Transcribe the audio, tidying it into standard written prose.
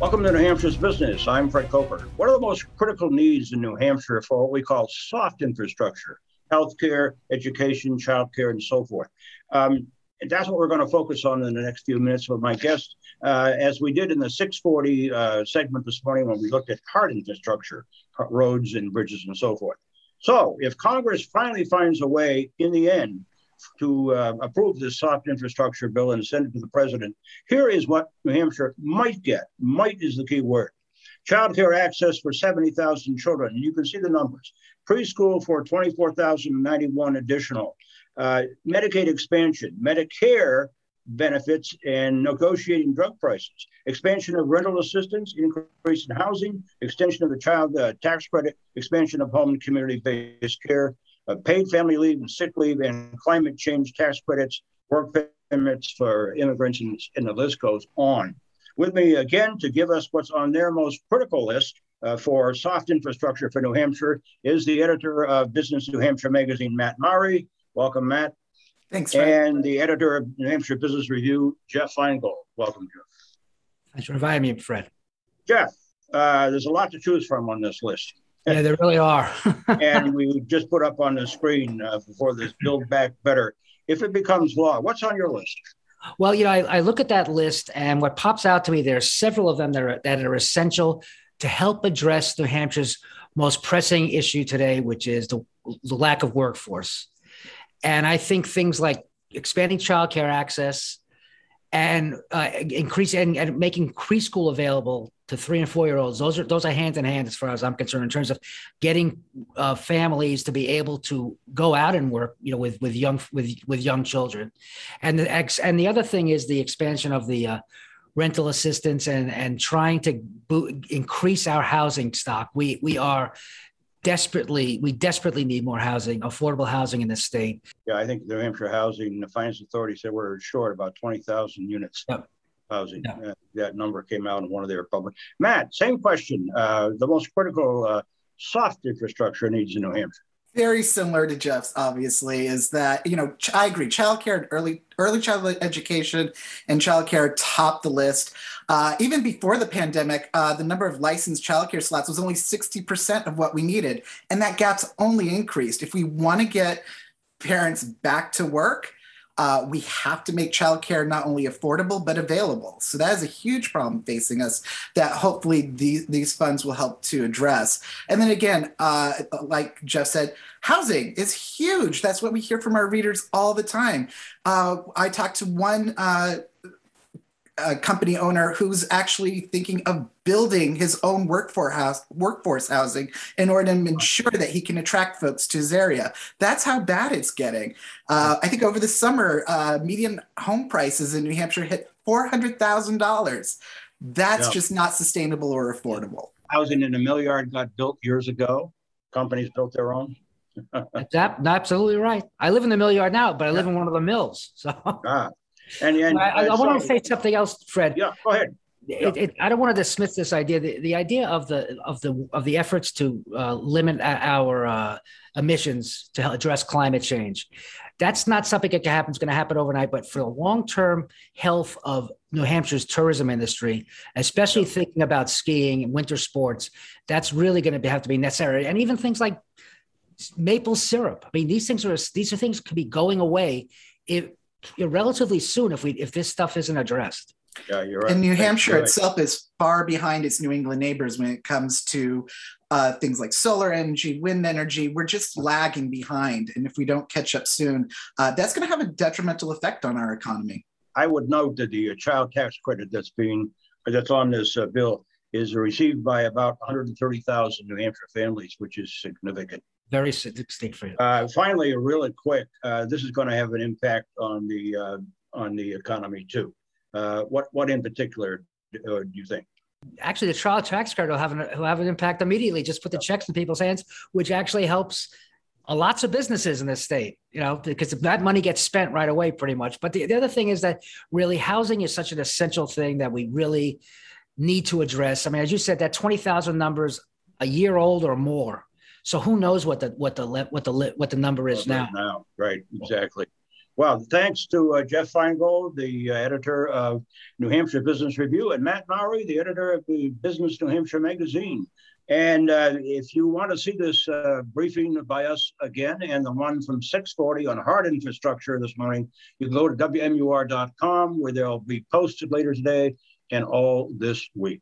Welcome to New Hampshire's Business. I'm Fred Coper. One of the most critical needs in New Hampshire for what we call soft infrastructure, healthcare, education, childcare, and so forth. And that's what we're going to focus on in the next few minutes with my guest, as we did in the 640 segment this morning when we looked at hard infrastructure, roads and bridges and so forth. So if Congress finally finds a way in the end to approve this soft infrastructure bill and send it to the president, here is what New Hampshire might get. Might is the key word. Child care access for 70,000 children. And you can see the numbers. Preschool for 24,091 additional. Medicaid expansion, Medicare benefits, and negotiating drug prices. Expansion of rental assistance, increase in housing, extension of the child tax credit, expansion of home and community-based care, paid family leave and sick leave, and climate change tax credits, work permits for immigrants, and the list goes on. With me again to give us what's on their most critical list for soft infrastructure for New Hampshire is the editor of Business New Hampshire magazine, Matt Maury. Welcome, Matt. Thanks, Fred. And the editor of New Hampshire Business Review, Jeff Feingold. Welcome, Jeff. Thanks for inviting me, Fred. Jeff, there's a lot to choose from on this list. Yeah, there really are. And we just put up on the screen before this Build Back Better. If it becomes law, what's on your list? Well, I look at that list, and what pops out to me, there are several of them that are essential to help address New Hampshire's most pressing issue today, which is the lack of workforce. And I think things like expanding childcare access and increasing and making preschool available to 3 and 4 year olds. Those are hand in hand as far as I'm concerned in terms of getting families to be able to go out and work, with young children. And the other thing is the expansion of the rental assistance and trying to increase our housing stock. We desperately need more housing, affordable housing in this state. Yeah, I think the New Hampshire Housing Finance Authority said we're short about 20,000 units. Yep. Housing. Yep. That number came out in one of their public. Matt, same question. The most critical soft infrastructure needs in New Hampshire. Very similar to Jeff's, obviously, is that, I agree. Childcare and early childhood education and childcare top the list. Even before the pandemic, the number of licensed childcare slots was only 60% of what we needed. And that gap's only increased. If we want to get parents back to work, we have to make childcare not only affordable, but available. So that is a huge problem facing us that hopefully these funds will help to address. And then again, like Jeff said, housing is huge. That's what we hear from our readers all the time. I talked to one company owner who's actually thinking of building his own workforce housing in order to ensure that he can attract folks to his area. That's how bad it's getting. I think over the summer, median home prices in New Hampshire hit $400,000. That's just not sustainable or affordable. Housing in the mill yard got built years ago. Companies built their own. That's absolutely right. I live in the mill yard now, but I live in one of the mills. So. And I want to say something else, Fred. Yeah, go ahead. I don't want to dismiss this idea. The idea of the efforts to limit our emissions to address climate change, that's not something that is going to happen overnight. But for the long-term health of New Hampshire's tourism industry, especially thinking about skiing and winter sports, that's really going to have to be necessary. And even things like maple syrup. I mean, these are things could be going away relatively soon if this stuff isn't addressed. Yeah, you're right. And New Hampshire itself is far behind its New England neighbors when it comes to things like solar energy, wind energy. We're just lagging behind. And if we don't catch up soon, that's going to have a detrimental effect on our economy. I would note that the child tax credit that's on this bill is received by about 130,000 New Hampshire families, which is significant. Very distinct for you. Finally, really quick, this is going to have an impact on the economy too. What in particular do you think? Actually, the child tax credit will have an impact immediately. Just put the checks in people's hands, which actually helps lots of businesses in this state. Because that money gets spent right away, pretty much. But the other thing is that really housing is such an essential thing that we really need to address. I mean, as you said, that 20,000 numbers a year old or more. So who knows what the number is now? Right, exactly. Well, thanks to Jeff Feingold, the editor of New Hampshire Business Review, and Matt Mowry, the editor of the Business New Hampshire magazine. And if you want to see this briefing by us again, and the one from 6:40 on hard infrastructure this morning, you can go to WMUR.com, where they'll be posted later today and all this week.